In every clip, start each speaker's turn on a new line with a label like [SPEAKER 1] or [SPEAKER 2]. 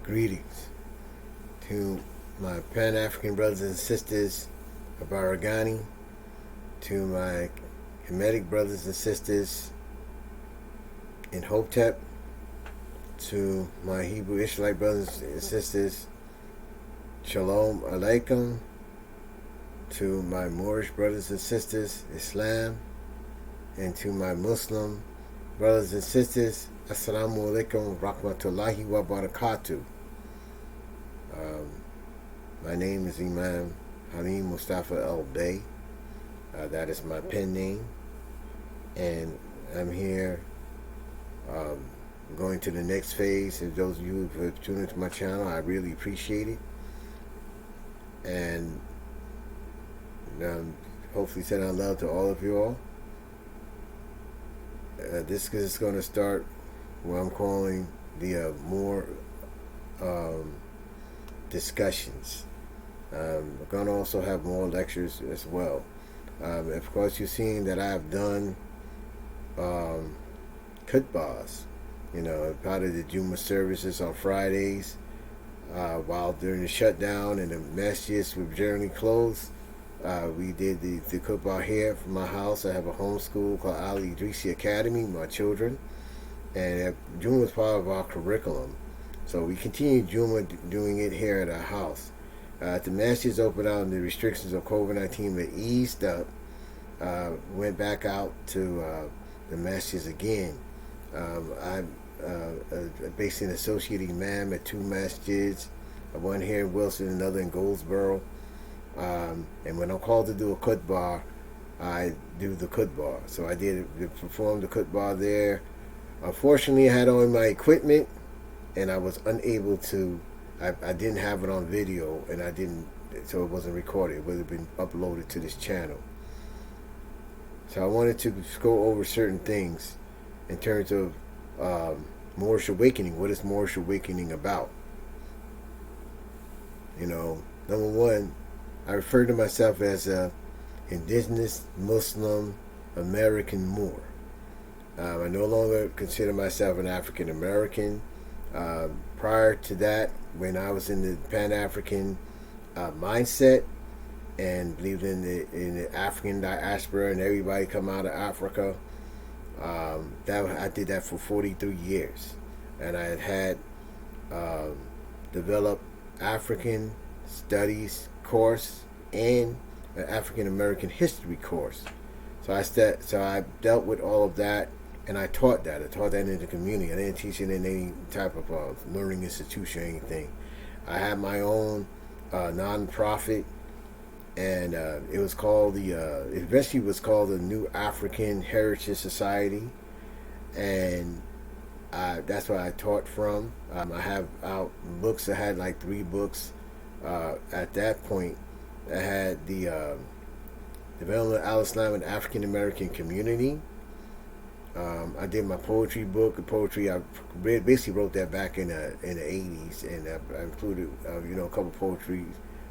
[SPEAKER 1] Greetings to my Pan-African brothers and sisters of Aragani, to my Kemetic brothers and sisters in Hotep, to my Hebrew Israelite brothers and sisters, Shalom Alaikum, to my Muurish brothers and sisters, Islam, and to my Muslim brothers and sisters, Assalamu alaikum rahmatullahi wa barakatuh. My name is Imam Halim Mustafa El Bey. That is my pen name. And I'm here going to the next phase. And those of you who have tuned into my channel, I really appreciate it. And hopefully send out love to all of you all. This is going to start what I'm calling the Muur discussions. We're going to also have more lectures as well. Of course, you've seen that I've done khutbahs, part of the Juma services on Fridays, while during the shutdown and the masjids were generally closed. We did the khutbah here from my house. I have a homeschool called Ali Idrisi Academy, my children, and Juma was part of our curriculum. So we continued Juma doing it here at our house. The masjids opened out and the restrictions of COVID-19 were eased up. Went back out to the masjids again. I'm basically an associate imam at two masjids, one here in Wilson, another in Goldsboro. And when I'm called to do a khutbah, I do the khutbah. So I did perform the khutbah there. Unfortunately, I had all my equipment, and I was unable to. I didn't have it on video, and so it wasn't recorded. It would have been uploaded to this channel. So I wanted to go over certain things in terms of Moorish awakening. What is Moorish awakening about? Number one, I refer to myself as a indigenous Muslim American Moor. I no longer consider myself an African American. Prior to that, when I was in the Pan-African mindset and believed in the African diaspora and everybody come out of Africa, I did that for 43 years, and I had developed African studies course and an African American history course. So I dealt with all of that, and I taught that. I taught that in the community. I didn't teach it in any type of learning institution or anything. I had my own non-profit, and it was called it eventually was called the New African Heritage Society, and that's where I taught from. I have out books. I had like 3 books at that point. I had the Development of Al-Islam and African American Community. I did my poetry book. The poetry I basically wrote that back in the 80s, and I included a couple poetry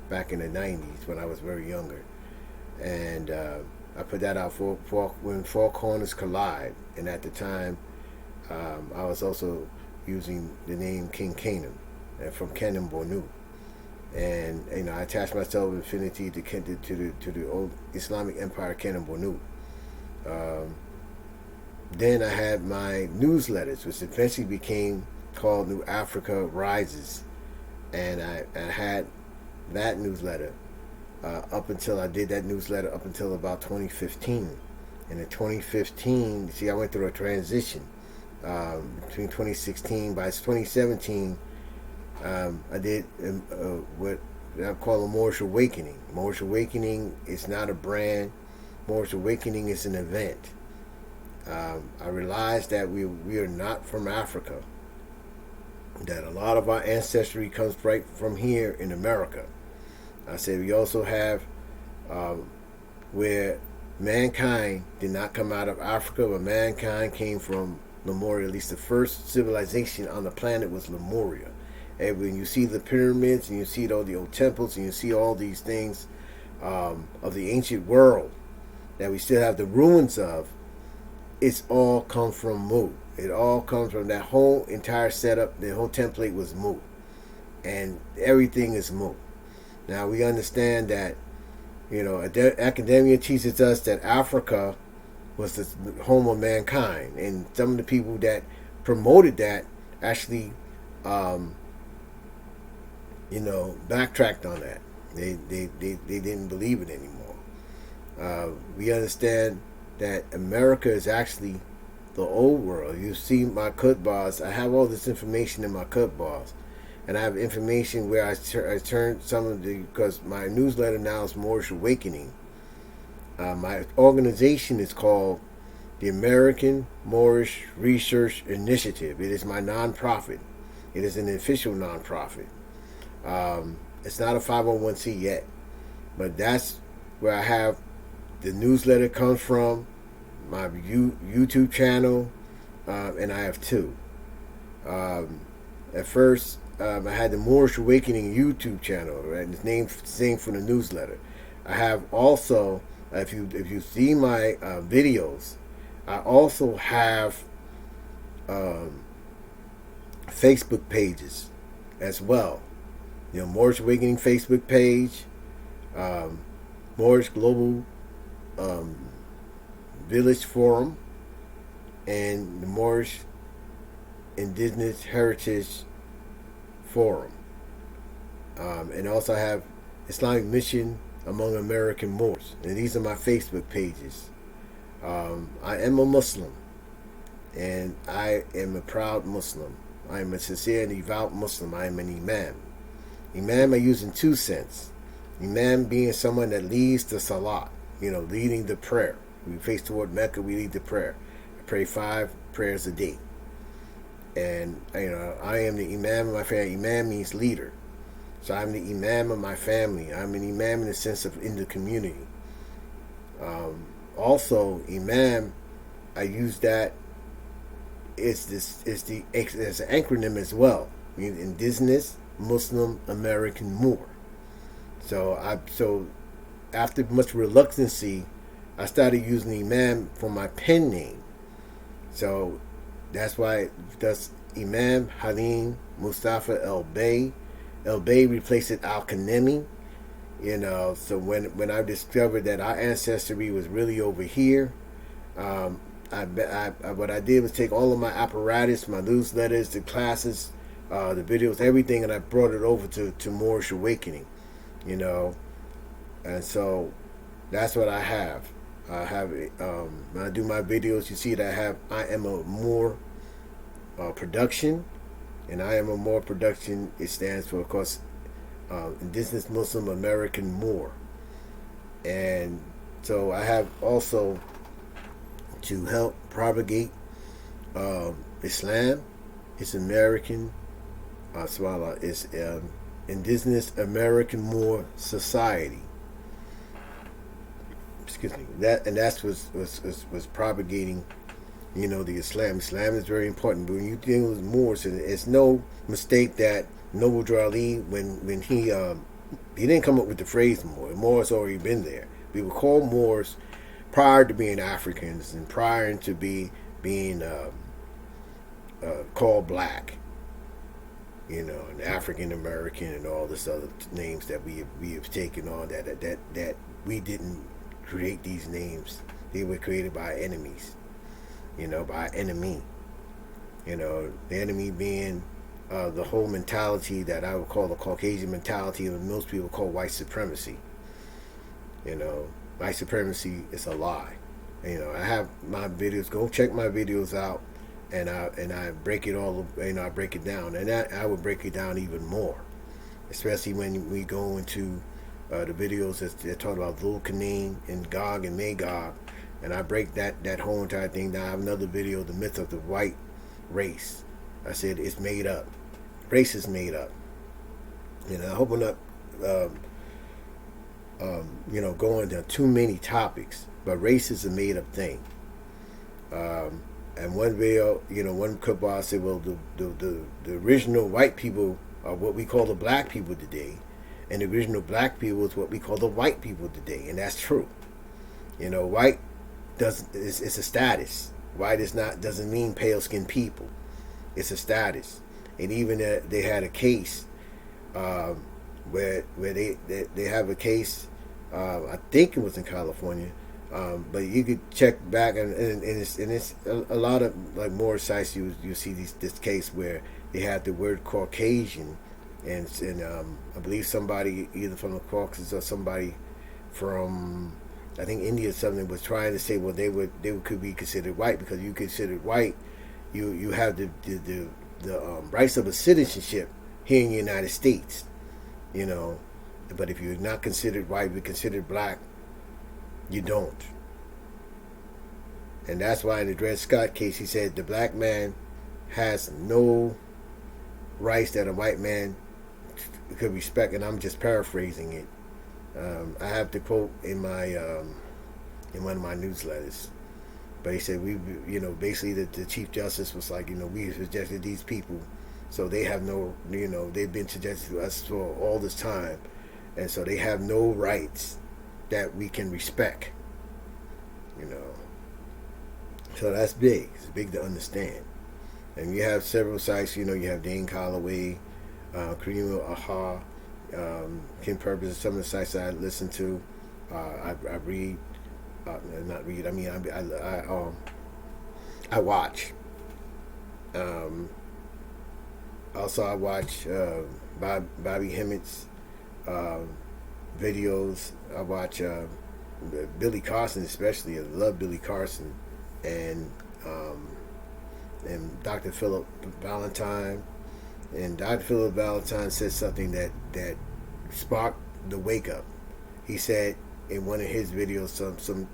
[SPEAKER 1] back in the 90s when I was very younger, and I put that out for when Four Corners Collide. And at the time, I was also using the name King Canaan from Canaan Bonu. And I attached myself with affinity to the old Islamic Empire, Canaan Bonu. Then I had my newsletters, which eventually became called New Africa Rises, and I had that newsletter up until I did that newsletter up until about 2015. And in 2015, I went through a transition between 2016. By 2017. I did what I call a Moorish Awakening. Moorish Awakening is not a brand. Moorish Awakening is an event. I realized that we are not from Africa. That a lot of our ancestry comes right from here in America. I said we also have where mankind did not come out of Africa, but mankind came from Lemuria. At least the first civilization on the planet was Lemuria. And when you see the pyramids and you see all the old temples and you see all these things of the ancient world that we still have the ruins of, it's all come from Muur. It all comes from that whole entire setup. The whole template was Muur. and everything is moot. Now we understand that, academia teaches us that Africa was the home of mankind, and some of the people that promoted that actually, um, backtracked on that. They didn't believe it anymore. We understand that America is actually the old world. You see my cut bars. I have all this information in my cut bars, and I have information where I turn some of the, because my newsletter now is Muurish Awakening. My organization is called the American Muurish Research Initiative. It is my nonprofit. It is an official nonprofit. It's not a 501c yet, but that's where I have the newsletter comes from, my YouTube channel, and I have two. At first, I had the Muurish Awakening YouTube channel, right? And it's named same for the newsletter. I have also, if you see my videos, I also have Facebook pages as well. Muurish Awakening Facebook page, Muurish Global Village Forum, and the Muurish Indigenous Heritage Forum. And also have Islamic Mission Among American Moors. And these are my Facebook pages. I am a Muslim, and I am a proud Muslim. I am a sincere and devout Muslim. I am an imam. Imam I use in two sense. Imam being someone that leads the salat, leading the prayer. We face toward Mecca, we lead the prayer. I pray 5 prayers a day. And, I am the imam of my family. Imam means leader. So I'm the imam of my family. I'm an imam in the sense of in the community. Also, imam, I use that. It's an acronym as well. Indigenous Muslim American Moor. So after much reluctancy, I started using Imam for my pen name. So that's why that's Imam Halim Mustafa El Bey. El Bey replaced Al Kanemi. So when I discovered that our ancestry was really over here, what I did was take all of my apparatus, my newsletters, the classes, the videos, everything, and I brought it over to Muurish Awakening, and so that's what I have. I have when I do my videos, you see that I am a Muur production, and I am a Muur production. It stands for, of course, Indigenous Muslim American Moor, and so I have also to help propagate Islam. It's American. It's Indigenous American Moor Society. Excuse me. That's was propagating, the Islam. Islam is very important. But when you deal with Moors, it's no mistake that Noble Drew Ali, when he didn't come up with the phrase Moor. Moors already been there. We were called Moors prior to being Africans and prior to being called black. And African American and all this other names that we have taken on that we didn't create these names. They were created by enemies, by enemy. The enemy being the whole mentality that I would call the Caucasian mentality, and most people call white supremacy. White supremacy is a lie. I have my videos. Go check my videos out. And I break it all. I break it down, and I would break it down even more, especially when we go into the videos that talk about Vulcanin and Gog and Magog, and I break that whole entire thing down. I have another video, the myth of the white race. I said it's made up. Race is made up. I hope I'm not, going to too many topics, but race is a made up thing. And one video, one cabal said, well, the original white people are what we call the black people today, and the original black people is what we call the white people today, and that's true. White it's a status. White doesn't mean pale skinned people. It's a status. And even they had a case um, where they have a case. I think it was in California, but you could check back, and it's a lot of like more sites. You see this case where they had the word Caucasian, and I believe somebody either from the Caucasus or somebody from, I think, India or something, was trying to say, well, they could be considered white because you considered white, you have the rights of a citizenship here in the United States, you know. But if you're not considered white, you're considered black, you don't. And that's why in the Dred Scott case, he said the black man has no rights that a white man could respect. And I'm just paraphrasing it. I have the quote in my in one of my newsletters. But he said, basically the Chief Justice was like, we rejected these people, so they have no, they've been subjected to us for all this time, and so they have no rights that we can respect, So that's big. It's big to understand. And you have several sites, you have Dane Calloway, Kareem Aha, Kim Purpose, some of the sites that I listen to. I read. Not read. I mean, I watch. Also, I watch Bobby Hemmitt's videos. I watch Billy Carson, especially. I love Billy Carson, and Dr. Philip Valentine. And Dr. Philip Valentine said something that sparked the wake up. He said in one of his videos, some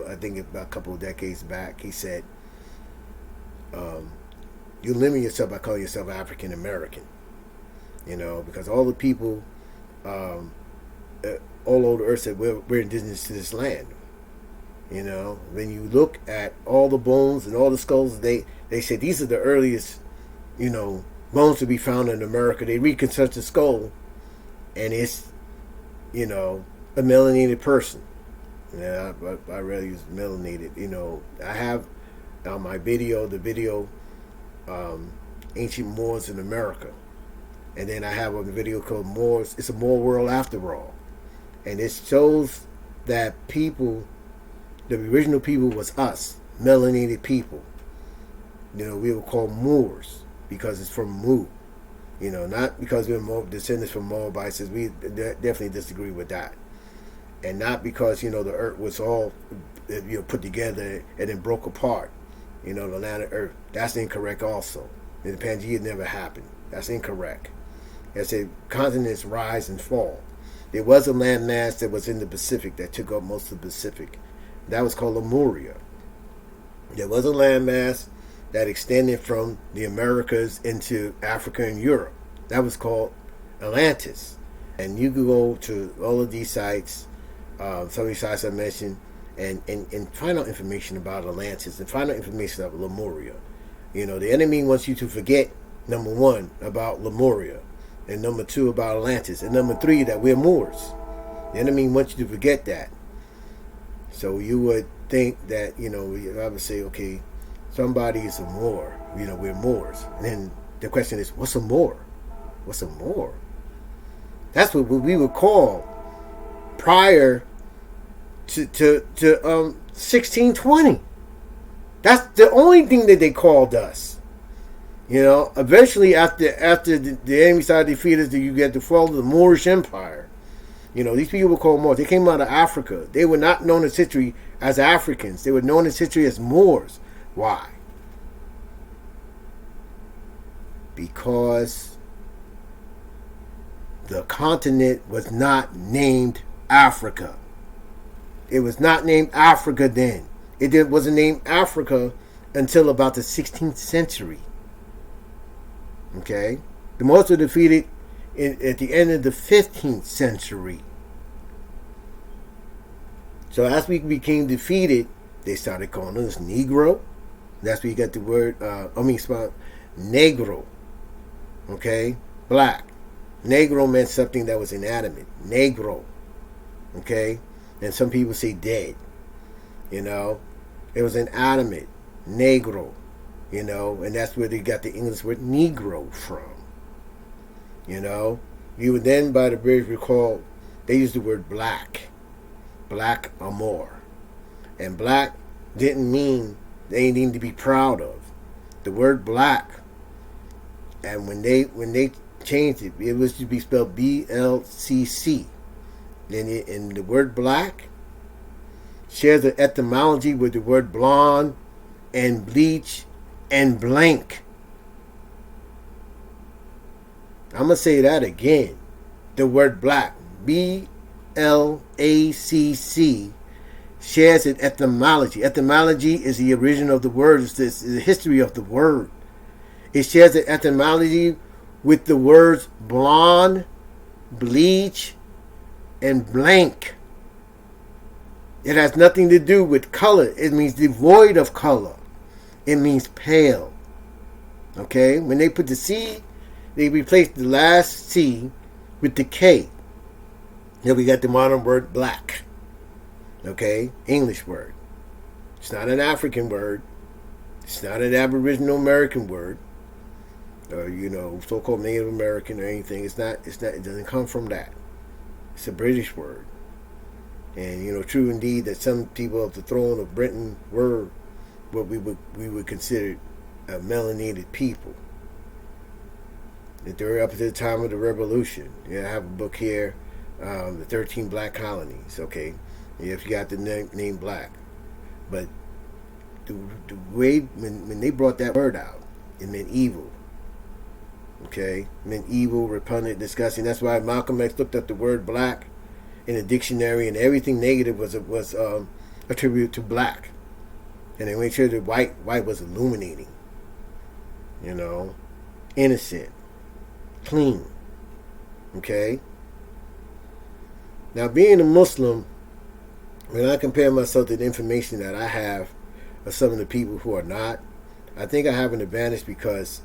[SPEAKER 1] I think about a couple of decades back, he said, "You limit yourself by calling yourself African American, because all the people all over the earth said we're indigenous to this land. When you look at all the bones and all the skulls, they say these are the earliest, bones to be found in America. They reconstruct the skull, and it's, a melanated person. Yeah, I rarely use melanated. I have on my video Ancient Moors in America, and then I have a video called Moors. It's a Moor World After All, and it shows that the original people was us, melanated people. We were called Moors because it's from Muur. Not because we're descendants from Moabites. We definitely disagree with that. And not because, the earth was all, put together and then broke apart, the land of earth. That's incorrect also. The Pangea never happened. That's incorrect. I said continents rise and fall. There was a landmass that was in the Pacific that took up most of the Pacific. That was called Lemuria. There was a landmass that extended from the Americas into Africa and Europe. That was called Atlantis. And you could go to all of these sites, some of these sites I mentioned, and find out information about Atlantis and find out information about Lemuria. The enemy wants you to forget, number one, about Lemuria, and number two, about Atlantis, and number three, that we're Moors. The enemy wants you to forget that. So you would think that, I would say, okay, somebody is a Moor. We're Moors. And then the question is, what's a Moor? What's a Moor? That's what we would call prior to 1620. That's the only thing that they called us. Eventually after the enemy side defeated, you get the fall of the Moorish Empire. These people were called Moors. They came out of Africa. They were not known in history as Africans. They were known in history as Moors. Why? Because the continent was not named Africa. It was not named Africa then. It wasn't named Africa until about the 16th century. Okay? The Moors were defeated at the end of the 15th century. So as we became defeated, they started calling us Negro. That's where you got the word, Negro. Okay? Black. Negro meant something that was inanimate. Negro. Okay? And some people say dead. It was inanimate. Negro. And that's where they got the English word Negro from. You would then, by the British, recall they used the word black, black or more, and black didn't mean anything to be proud of. The word black, and when they changed it, it was to be spelled BLCC. And the word black shares an etymology with the word blonde and bleach and blank. I'm gonna say that again. The word black, BLACC, shares an etymology. Etymology is the origin of the word. It's the history of the word. It shares an etymology with the words blonde, bleach, and blank. It has nothing to do with color. It means devoid of color. It means pale. Okay? When they put the C, they replaced the last C with the K. Then we got the modern word black. Okay? English word. It's not an African word. It's not an Aboriginal American word. Or, so-called Native American or anything. It's not. It doesn't come from that. It's a British word. And, true indeed that some people of the throne of Britain were what we would consider a melanated people. That they were up to the time of the Revolution. I have a book here, the 13 Black Colonies. Okay, if you got the name Black, but the way when they brought that word out, it meant evil. Okay, it meant evil, repugnant, disgusting. That's why Malcolm X looked up the word black in a dictionary, and everything negative was attributed to black, and they made sure that white was illuminating, innocent, clean. Okay. Now, being a Muslim, when I compare myself to the information that I have of some of the people who are not, I think I have an advantage because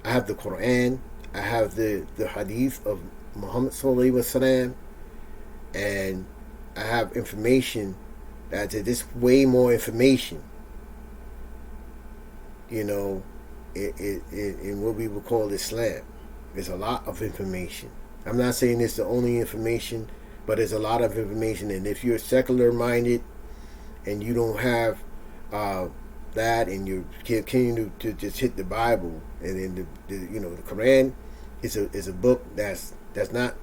[SPEAKER 1] I have the Quran, I have the Hadith of Muhammad Sallallahu Alaihi Wasallam, and I have information that's just way more information, in what we would call Islam. There's a lot of information. I'm not saying it's the only information, but there's a lot of information. And if you're secular minded and you don't have that, and you continue to just hit the Bible, and then the Quran is a book that's not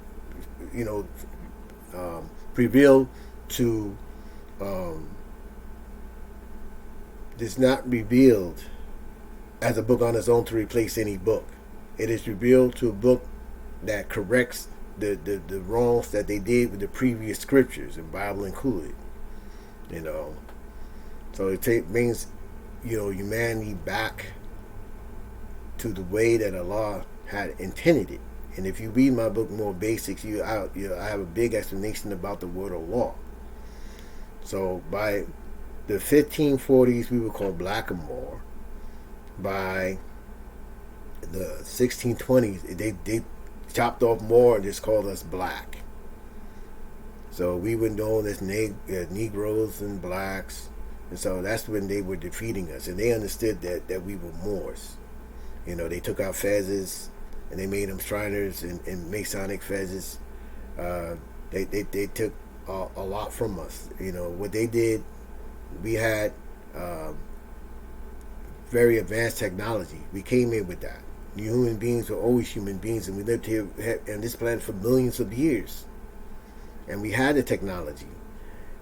[SPEAKER 1] revealed to it's not revealed as a book on its own to replace any book. It is revealed to a book that corrects the wrongs that they did with the previous scriptures, and Bible included. So it brings humanity back to the way that Allah had intended it. And if you read my book, More Basics, I have a big explanation about the word Allah. So by the 1540s, we were called Blackamoor. By the 1620s, they chopped off Moor and just called us black. So we were known as Negroes and blacks. And so that's when they were defeating us. And they understood that we were Moors. They took out fezzes and they made them Shriners and Masonic fezzes. They took a lot from us. What they did, we had very advanced technology. We came in with that. Human beings were always human beings, and we lived here on this planet for millions of years. And we had the technology.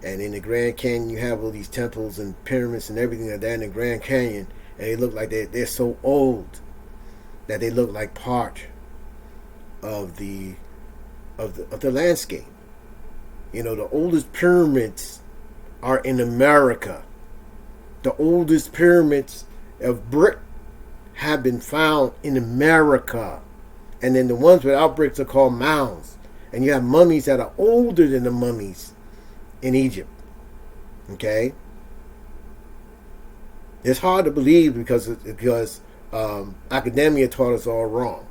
[SPEAKER 1] And in the Grand Canyon, you have all these temples and pyramids and everything like that in the Grand Canyon, and they look like they're so old that they look like part of the landscape. The oldest pyramids are in America. The oldest pyramids of brick have been found in America. And then the ones without bricks are called mounds. And you have mummies that are older than the mummies in Egypt. Okay? It's hard to believe because academia taught us all wrong.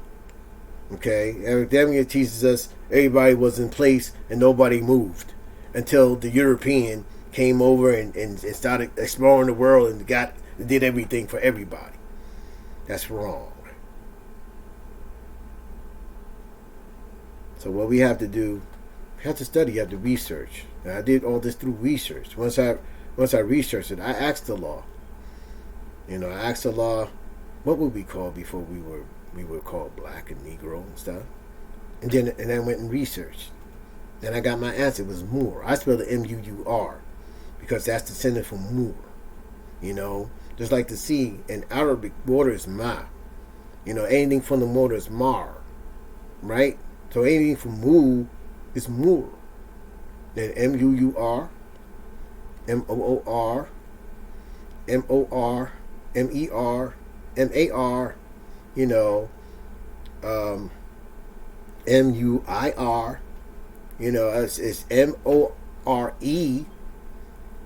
[SPEAKER 1] Okay? Academia teaches us everybody was in place and nobody moved until the European came over and started exploring the world and did everything for everybody. That's wrong. So what we have to do, we have to study, you have to research. And I did all this through research. Once I researched it, I asked the law. I asked the law, what would we call before we were called black and Negro and stuff. And then I went and researched. And I got my answer. It was Muur. I spelled it Muur because that's descended from Muur. Just like the sea in Arabic, water is ma. Anything from the water is mar, right? So anything from Mu is Muur. Then Muur, Moor, Mor, Mer, Mar, Muir. It's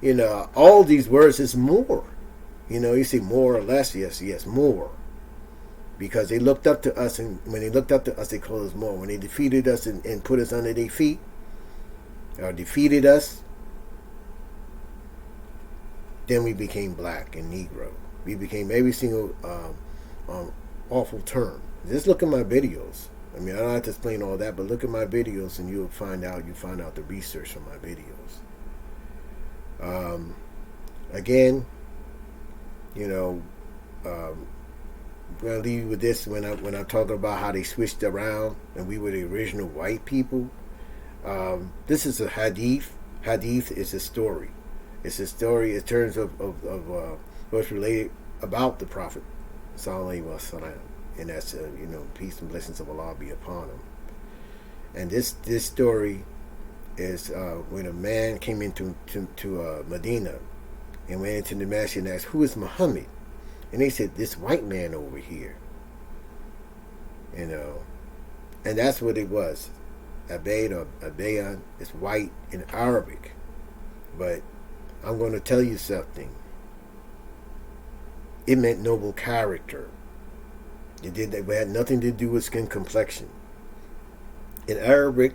[SPEAKER 1] More. All these words is more. You see more or less, yes, more. Because they looked up to us, and when they looked up to us, they called us more. When they defeated us and put us under their feet, or defeated us, then we became black and Negro. We became every single awful term. Just look at my videos. I don't have to explain all that, but look at my videos and you'll find out. You find out the research from my videos. Again, I'm gonna leave you with this when I'm talking about how they switched around and we were the original white people. This is a hadith. Hadith is a story. It's a story in terms of what's related about the Prophet Sallallahu Alaihi Wasallam. And that's peace and blessings of Allah be upon him. And this story is when a man came into Medina and went into the masjid and asked, "Who is Muhammad?" And they said, "This white man over here." And that's what it was. Abaid or Abayan is white in Arabic. But I'm going to tell you something. It meant noble character. It had nothing to do with skin complexion. In Arabic,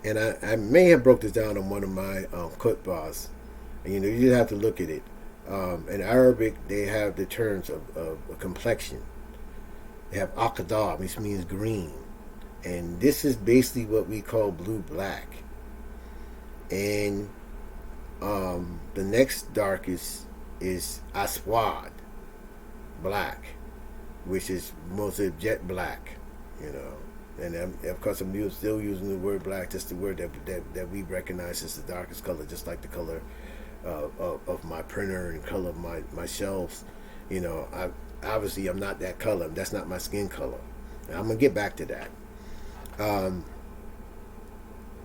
[SPEAKER 1] and I may have broke this down on one of my khutbahs, and you just have to look at it. In Arabic, they have the terms of complexion. They have aqda, which means green. And this is basically what we call blue-black. And the next darkest is aswad, black, which is mostly jet black, And of course, I'm still using the word black, just the word that we recognize as the darkest color, just like the color of my printer and color of my shelves. Obviously, I'm not that color. That's not my skin color. And I'm going to get back to that.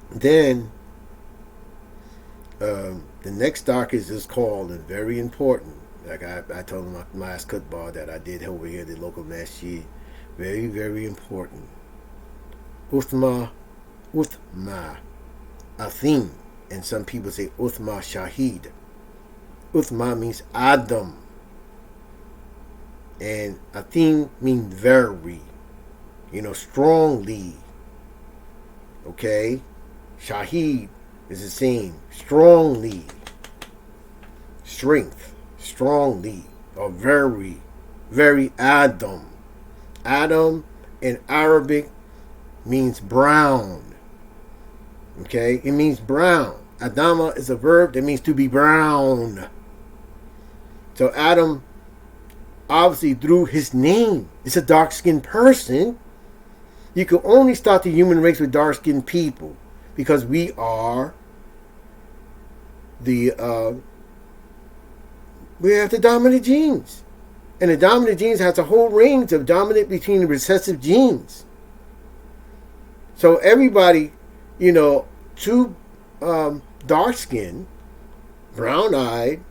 [SPEAKER 1] Then, the next darkest is called, and very important, like I told him my last khutbah that I did over here at the local masjid, very, very important. Uthma, Athim, and some people say Uthma Shahid. Uthma means Adam, and Athim means very, strongly. Okay, Shahid is the same, strongly, strength, strongly, or very, very Adam. Adam in Arabic means brown. Okay, it means brown. Adama is a verb that means to be brown. So Adam, obviously through his name, is a dark-skinned person. You can only start the human race with dark-skinned people because we are we have the dominant genes. And the dominant genes has a whole range of dominant between the recessive genes. So everybody, too dark-skinned, brown-eyed,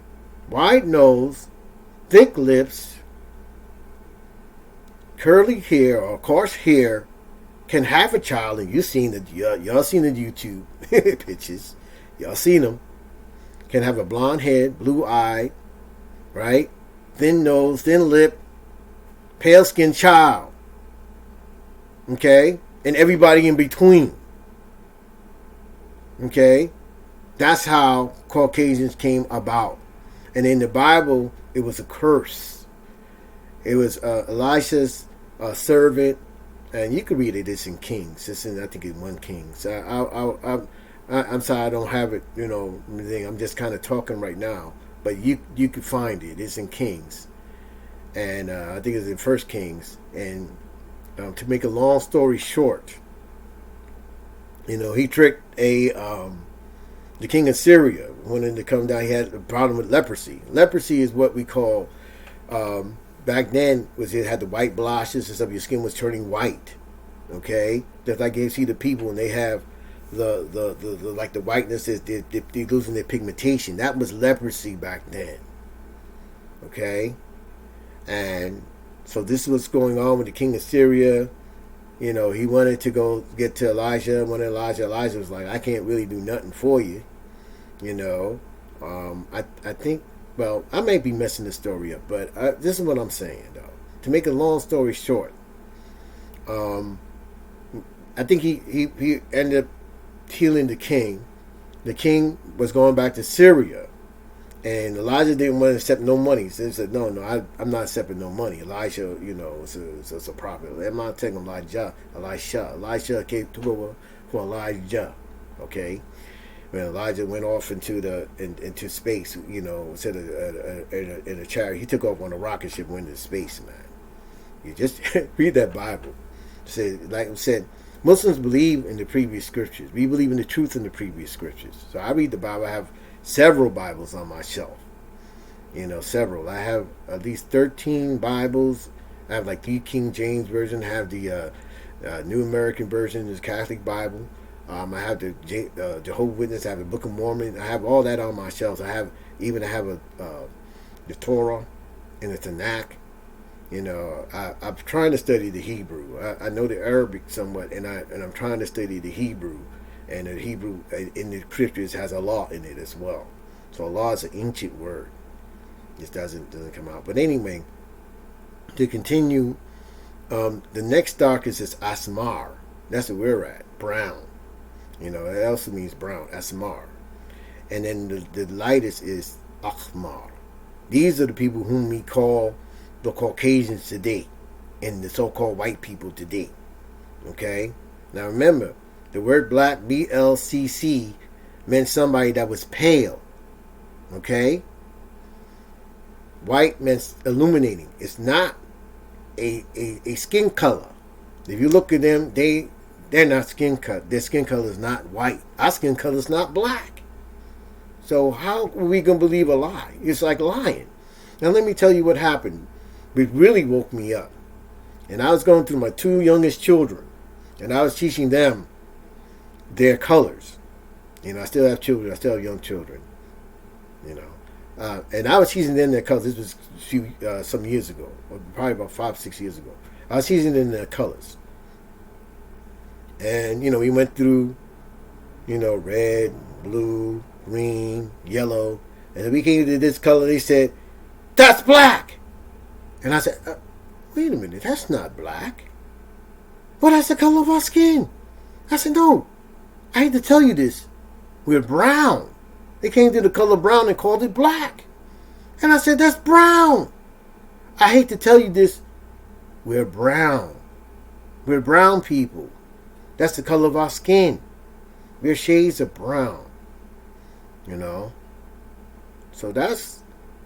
[SPEAKER 1] wide nose, thick lips, curly hair or coarse hair, can have a child, and y'all seen the YouTube pictures, y'all seen them. Can have a blonde head, blue eye, right? Thin nose, thin lip, pale skinned child. Okay? And everybody in between. Okay? That's how Caucasians came about. And in the Bible, it was a curse. It was Elisha's servant and you can read it. It's in Kings. It's in, I think, in 1 Kings. I'm sorry, I don't have it. I'm just kind of talking right now. But you could find it. It's in Kings, and I think it's in First Kings. And to make a long story short, he tricked the king of Syria wanted to come down. He had a problem with leprosy. Leprosy is what we call back then was it had the white blotches and stuff. Your skin was turning white. Okay, just like you see the people when they have the like the whiteness is they're losing their pigmentation. That was leprosy back then. Okay, and so this is what's going on with the king of Syria. He wanted to go get to Elijah. Elijah was like, I can't really do nothing for you. I think, well, I may be messing the story up, but this is what I'm saying, though. To make a long story short, I think he ended up healing the king. The king was going back to Syria, and Elijah didn't want to accept no money. So he said, no, I'm not accepting no money. Elijah, it's a prophet. I'm not taking Elisha. Elisha came to over for Elijah, okay? When Elijah went off into space, instead of in a chariot, he took off on a rocket ship, went into space, man. You just read that Bible. Like I said, Muslims believe in the previous scriptures. We believe in the truth in the previous scriptures. So I read the Bible. I have several Bibles on my shelf. Several. I have at least 13 Bibles. I have like the King James Version. I have the New American Version, the Catholic Bible. I have the Jehovah's Witness. I have the Book of Mormon. I have all that on my shelves. I have the Torah and the Tanakh. I'm trying to study the Hebrew. I know the Arabic somewhat, and I'm trying to study the Hebrew. And the Hebrew in the scriptures has Allah in it as well. So Allah is an ancient word. It doesn't come out. But anyway, to continue, the next darkest is Asmar. That's where we're at. Brown. It also means brown. Asmar. And then the lightest is Akhmar. These are the people whom we call the Caucasians today, and the so-called white people today. Okay? Now remember, the word black, BLCC, meant somebody that was pale. Okay? White means illuminating. It's not a skin color. If you look at them, they're not skin color. Their skin color is not white. Our skin color is not black. So how are we going to believe a lie? It's like lying. Now let me tell you what happened. It really woke me up. And I was going through my 2 youngest children. And I was teaching them their colors. I still have children. I still have young children. And I was teaching them their colors. This was some years ago. Probably about 5-6 years ago. I was teaching them their colors. And, we went through, red, blue, green, yellow. And then we came to this color. They said, that's black. And I said, wait a minute, that's not black. Well, that's the color of our skin. I said, no, I hate to tell you this. We're brown. They came to the color brown and called it black. And I said, that's brown. I hate to tell you this. We're brown. We're brown people. That's the color of our skin. We're shades of brown. So that's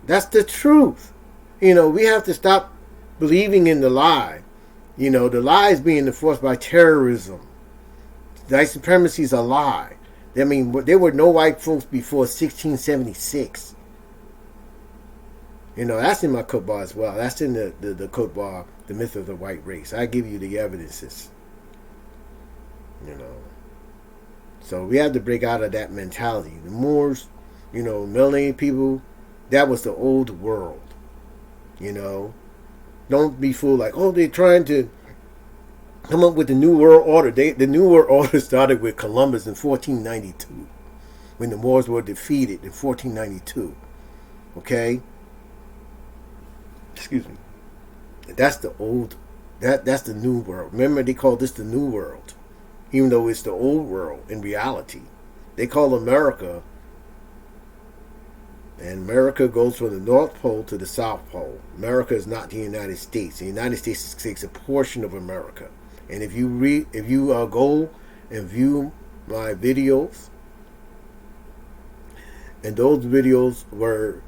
[SPEAKER 1] the truth. We have to stop believing in the lie. The lie is being enforced by terrorism. White supremacy is a lie. I mean, there were no white folks before 1676. That's in my Kotbar as well. That's in the Kotbar, the myth of the white race. I give you the evidences. So we have to break out of that mentality. The Moors, melanated people, that was the old world. Don't be fooled like, they're trying to come up with the New World Order. The New World Order started with Columbus in 1492, when the Moors were defeated in 1492. Okay? Excuse me. That's the old, that's the New World. Remember, they call this the New World, even though it's the old world in reality. They call America, and America goes from the North Pole to the South Pole. America is not the United States. The United States takes a portion of America. And if you go and view my videos, and those videos were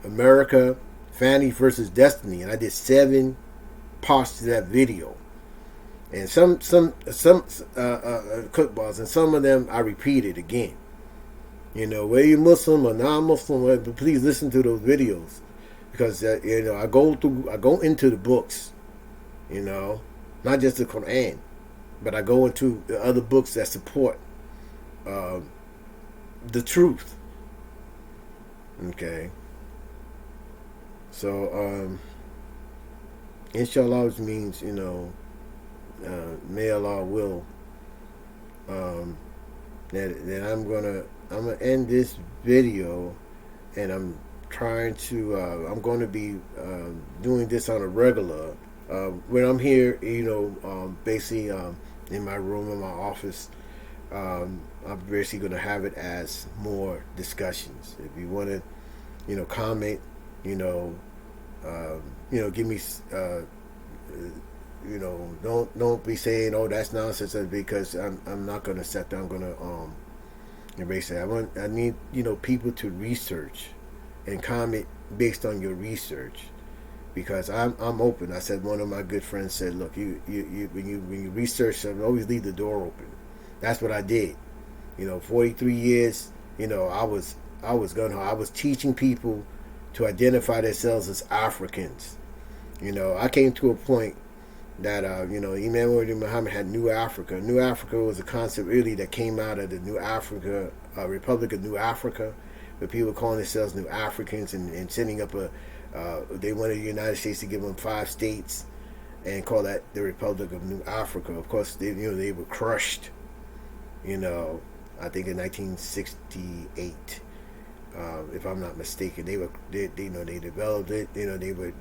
[SPEAKER 1] America, Fanny versus Destiny, and I did 7 parts to that video, and some cookballs, and some of them I repeated again. You know, whether you're Muslim or non-Muslim, please listen to those videos, because you know, I go into the books, you know, not just the Quran, but I go into the other books that support the truth. Okay. So, inshallah, which means, you know, may Allah will, that I'm gonna end this video, and I'm going to be doing this on a regular. When I'm here, you know, basically in my room, in my office, I'm basically going to have it as more discussions. If you want to, you know, comment, you know, give me, you know, don't be saying, oh, that's nonsense, because I'm not going to sit there. I'm going to erase it. I need, you know, people to research and comment based on your research, because I'm open. I said, one of my good friends said, look, you when you research something, always leave the door open. That's what I did. You know, 43 years. You know, I was teaching people to identify themselves as Africans. You know, I came to a point that you know, Imam Muhammad had New Africa. New Africa was a concept really that came out of the New Africa Republic of New Africa, where people calling themselves New Africans, and setting up they wanted the United States to give them 5 states and call that the Republic of New Africa. Of course, they were crushed. You know, I think in 1968, if I'm not mistaken, they developed it. You know, they were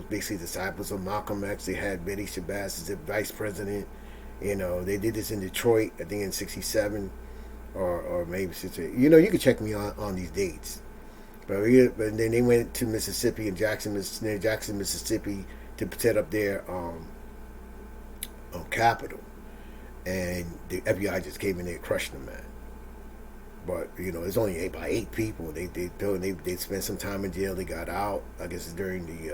[SPEAKER 1] basically disciples of Malcolm X. They had Betty Shabazz as the vice president. You know, they did this in Detroit, I think in '67, or maybe '68. You know, you can check me on these dates. But then they went to Mississippi, and Jackson, Mississippi, to set up their capital. And the FBI just came in there and crushed them, man. But you know, it's only by 8 people. They spent some time in jail. They got out. I guess it's during the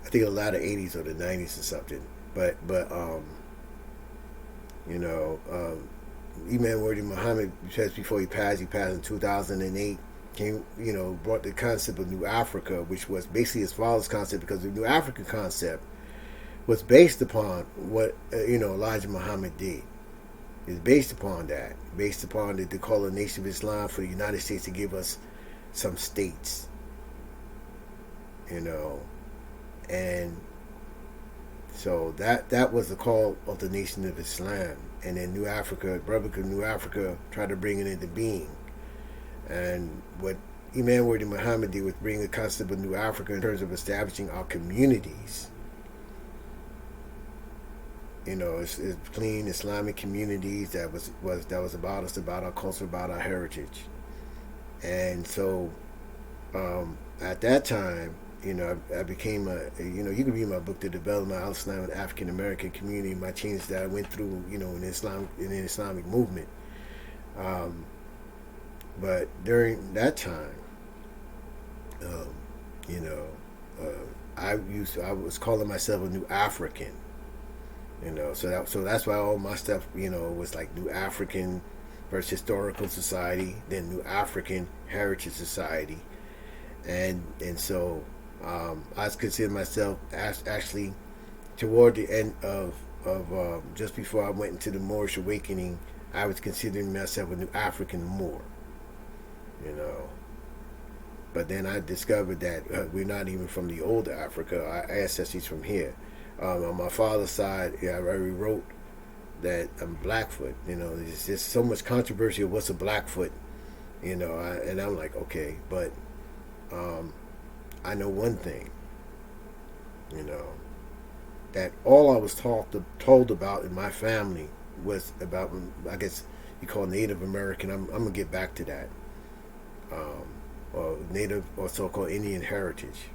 [SPEAKER 1] I think the latter '80s or the '90s or something. But you know, Imam Muhammad, just before he passed in 2008. Came, you know, brought the concept of New Africa, which was basically his father's concept, because the New African concept was based upon what you know, Elijah Muhammad did. It's based upon that, based upon the call of Nation of Islam for the United States to give us some states, you know, and so that was the call of the Nation of Islam, and then New Africa, Republic of New Africa, tried to bring it into being. And what Imam Muhammad did was bring the concept of New Africa in terms of establishing our communities. You know, it's clean Islamic communities that was about us, about our culture, about our heritage. And so, at that time, you know, I became you know, you can read my book, The Development of Islam and African American Community, my changes that I went through, you know, in the Islamic movement. But during that time, you know, I was calling myself a New African. You know, so that's why all my stuff, you know, was like New African versus Historical Society, then New African Heritage Society, and so I consider myself actually toward the end of just before I went into the Moorish awakening, I was considering myself a New African Moor. You know, but then I discovered that we're not even from the older Africa. Our ancestors from here. On my father's side, I already wrote that I'm Blackfoot. You know, there's just so much controversy of what's a Blackfoot. You know, and I'm like, okay, but I know one thing. You know, that all I was told about in my family was about, I guess you call Native American. I'm gonna get back to that. Or Native or so-called Indian heritage.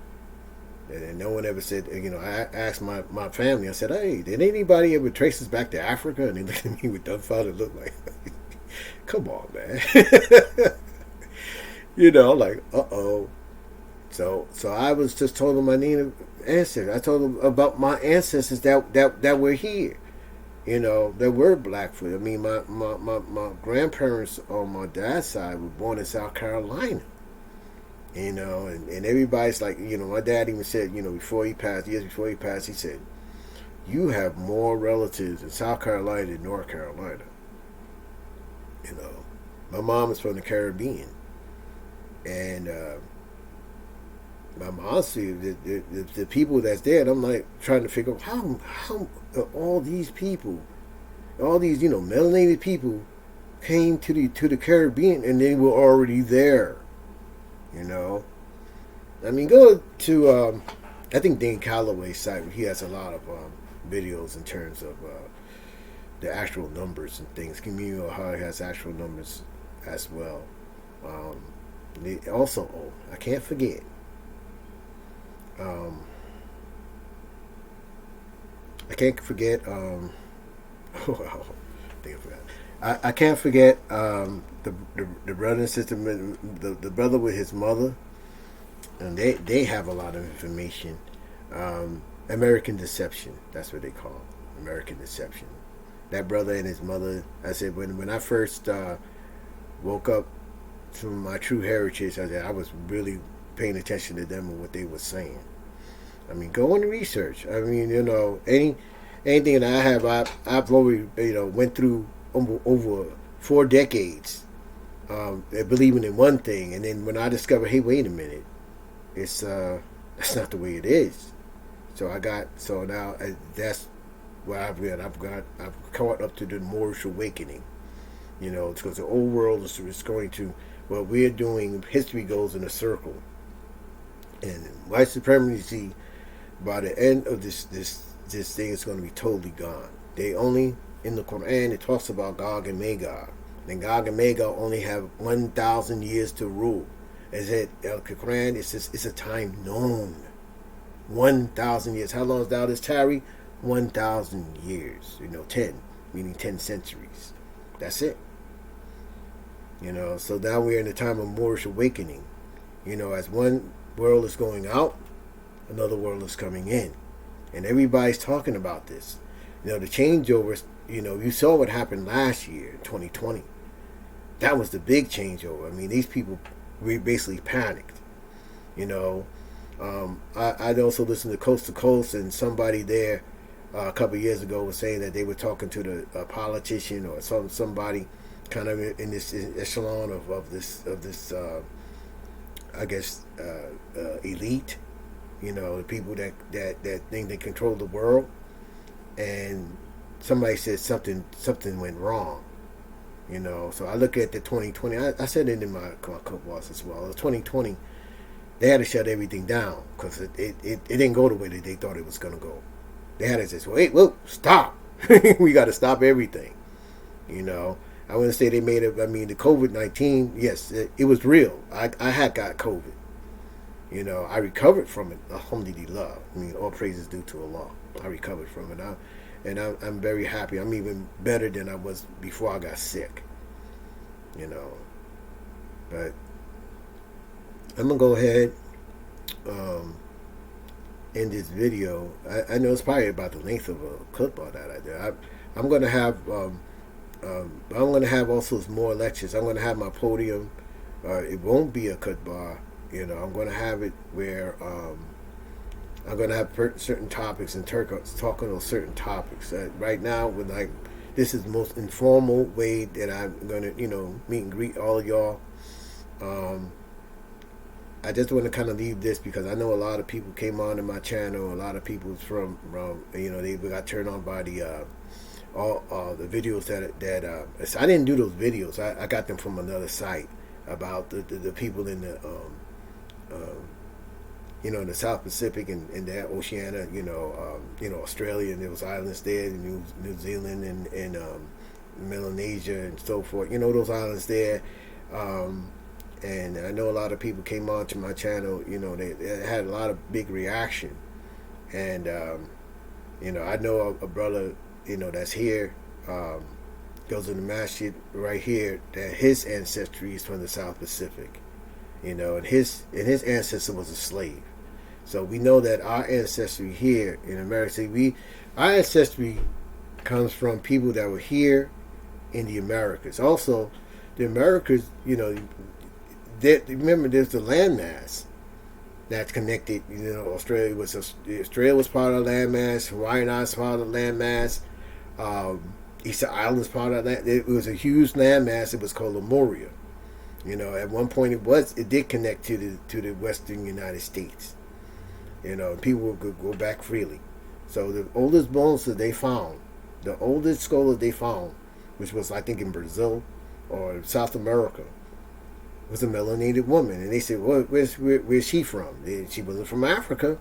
[SPEAKER 1] And no one ever said, I asked my family, I said, hey, did anybody ever trace us back to Africa? And they looked at me with dumbfounded look like, come on, man. Like, uh-oh. So I was just told them my Nina ancestors. I told them about my ancestors that were here. That were Blackfoot. I mean, my grandparents on my dad's side were born in South Carolina. And everybody's like, my dad even said, before he passed, years before he passed, he said, you have more relatives in South Carolina than North Carolina. My mom is from the Caribbean. And I'm honestly, the people that's there, and I'm like trying to figure out how all these people, all these, melanated people came to the Caribbean and they were already there. I mean, go to I think Dane Calloway's site. He has a lot of videos in terms of the actual numbers and things. Community Ohio has actual numbers as well. Also, I can't forget. I can't forget. Oh, wow. I think I forgot. I can't forget the brother and sister, the brother with his mother, and they have a lot of information. American Deception, that's what they call it, American Deception. That brother and his mother, I said, when I first woke up to my true heritage, I was really paying attention to them and what they were saying. I mean, go and research. I mean, anything that I have, I've already, went through over 4 decades, believing in one thing, and then when I discovered, hey, wait a minute, it's that's not the way it is. So now that's where I've caught up to the Moorish awakening. Because the old world is going to, what we're doing, history goes in a circle, and white supremacy, by the end of this thing, is going to be totally gone. They only, in the Quran, it talks about Gog and Magog. And Gog and Magog only have 1,000 years to rule. As it, the Quran, it's a time known. 1,000 years. How long does this tarry? 1,000 years. 10, meaning 10 centuries. That's it. So now we're in the time of Moorish awakening. As one world is going out, another world is coming in. And everybody's talking about this. The changeovers, you saw what happened last year, 2020. That was the big changeover. I mean, these people basically panicked. I'd also listened to Coast to Coast, and somebody there a couple of years ago was saying that they were talking to a politician or somebody kind of in this echelon of this I guess elite, the people that think they control the world, and somebody said something went wrong, So I look at the 2020. I said it in my co-boss as well. The 2020, they had to shut everything down because it didn't go the way that they thought it was going to go. They had to say, wait, whoa, stop. We got to stop everything. I wouldn't say they made it. I mean, the COVID-19, yes, it was real. I had got COVID. I recovered from it. Alhamdulillah. I mean, all praises due to Allah. I recovered from it. I'm very happy. I'm even better than I was before I got sick. But I'm going to go ahead end this video. I know it's probably about the length of a clip on that I did. I'm going to have... I'm going to have also more lectures. I'm going to have my podium. It won't be a cut bar. I'm going to have it where I'm going to have certain topics and talking on certain topics. Right now, this is the most informal way that I'm going to, meet and greet all of y'all. I just want to kind of leave this because I know a lot of people came on to my channel. A lot of people from they got turned on by the all the videos that I didn't do those videos. I got them from another site about the people in the in the South Pacific and the Oceania, Australia and those islands there, New Zealand and Melanesia and so forth. Those islands there, and I know a lot of people came on to my channel. You know, they had a lot of big reaction, and you know, I know a brother, you know, that's here, goes in the masjid right here, that his ancestry is from the South Pacific. You know, and his ancestor was a slave. So we know that our ancestry here in America, our ancestry comes from people that were here in the Americas. Also, the Americas, you know, remember there's the landmass that's connected. You know, Australia was part of the landmass. Hawaiian Islands part of the landmass. Easter Islands part of that. It was a huge landmass. It was called Lemuria. You know, at one point it did connect to the Western United States. You know, people could go back freely. So the oldest bones that they found, the oldest skull that they found, which was I think in Brazil or South America, was a melanated woman. And they said, well, where's she from? She wasn't from Africa.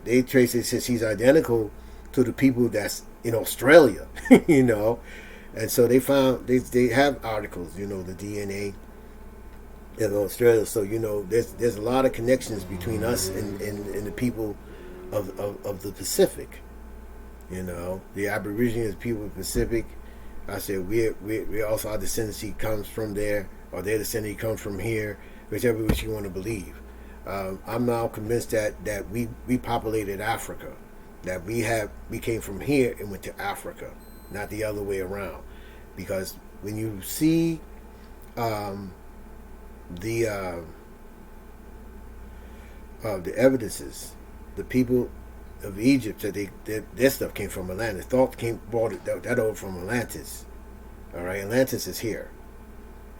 [SPEAKER 1] They traced it, said she's identical to the people that's in Australia, you know. And so they found, they have articles, you know, the DNA in Australia. So, you know, there's a lot of connections between us and the people of the Pacific. You know, the Aborigines people of the Pacific. I said we also our descendancy comes from there, or their descendancy comes from here, whichever which you want to believe. I'm now convinced that we populated Africa, that we came from here and went to Africa, not the other way around. Because when you see the evidences, the people of Egypt said their stuff came from Atlantis. Thought brought that over from Atlantis. All right, Atlantis is here.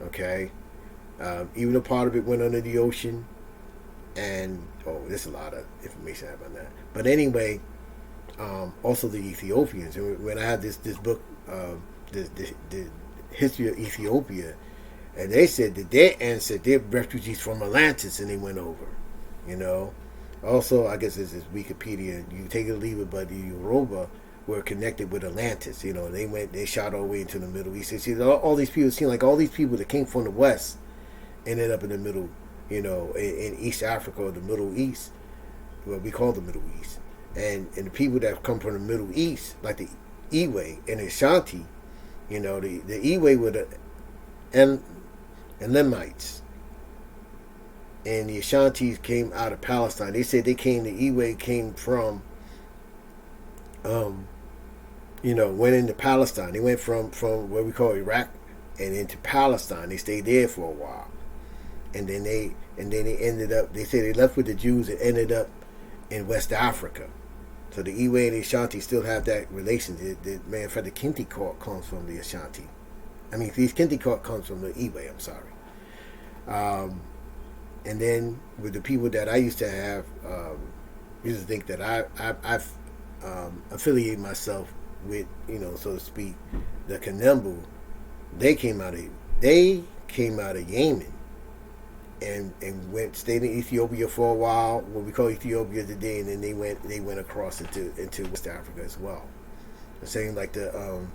[SPEAKER 1] Okay, even a part of it went under the ocean, and there's a lot of information about that. But anyway, also the Ethiopians. And when I had this book, the history of Ethiopia, and they said that their ancestors, they're refugees from Atlantis, and they went over. You know. Also, I guess this is Wikipedia. You take it or leave it, but the Yoruba were connected with Atlantis. You know, they shot all the way into the Middle East. You see, all these people seem like all these people that came from the West ended up in the middle. You know, in East Africa or the Middle East, what we call the Middle East, and the people that come from the Middle East, like the Iwe and the Ashanti. You know, the Iwe were the Elamites. And the Ashantis came out of Palestine. They said the Iwe came from, you know, went into Palestine. They went from what we call Iraq and into Palestine. They stayed there for a while, and then they ended up. They said they left with the Jews and ended up in West Africa. So the Iwe and the Ashanti still have that relation. The man for the Kinti court comes from the Ashanti. I mean, these Kinti court comes from the Iwe. I'm sorry. And then with the people that I used to have, used to think that I've affiliated myself with, you know, so to speak, the Kanembu. They came out of Yemen and stayed in Ethiopia for a while, what we call Ethiopia today, and then they went across into West Africa as well. The same like the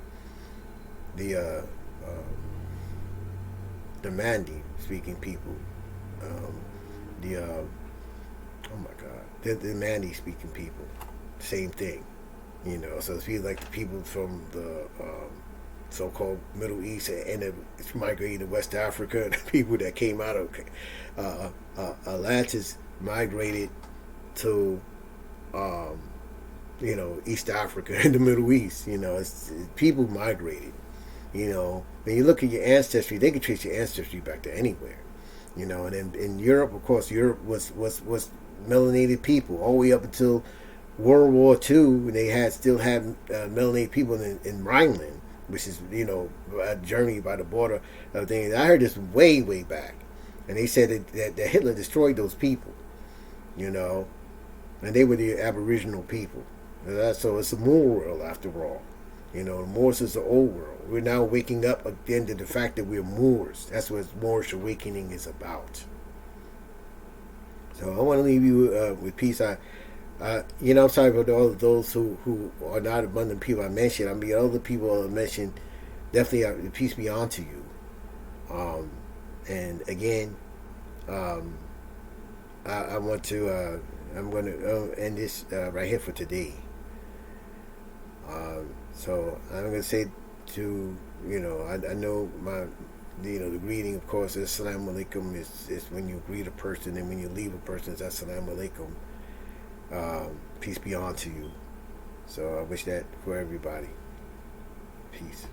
[SPEAKER 1] Mandi speaking people. The Mandi speaking people, same thing, you know. So it feels like the people from the so-called Middle East and it's migrated to West Africa, and the people that came out of Atlantis migrated to you know, East Africa and the Middle East. You know, people migrated. You know, when you look at your ancestry, they can trace your ancestry back to anywhere. You know, and in Europe, of course, Europe was melanated people all the way up until World War II. When they still had melanated people in Rhineland, which is, you know, Germany by the border of things. I heard this way back, and they said that Hitler destroyed those people. You know, and they were the Aboriginal people. So it's a Muur world after all. You know, Moors is the old world. We're now waking up again to the fact that we're Moors. That's what Moorish awakening is about. So I want to leave you with peace. You know, I'm sorry for all of those who are not among the people I mentioned. I mean, all the people I mentioned, definitely peace be unto you. And again, Um, I want to. I'm going to end this right here for today. So I'm going to say to I know the greeting, of course, is Assalamu alaikum. Is when you greet a person, and when you leave a person, it's Assalamu alaikum. Peace be on to you. So I wish that for everybody. Peace.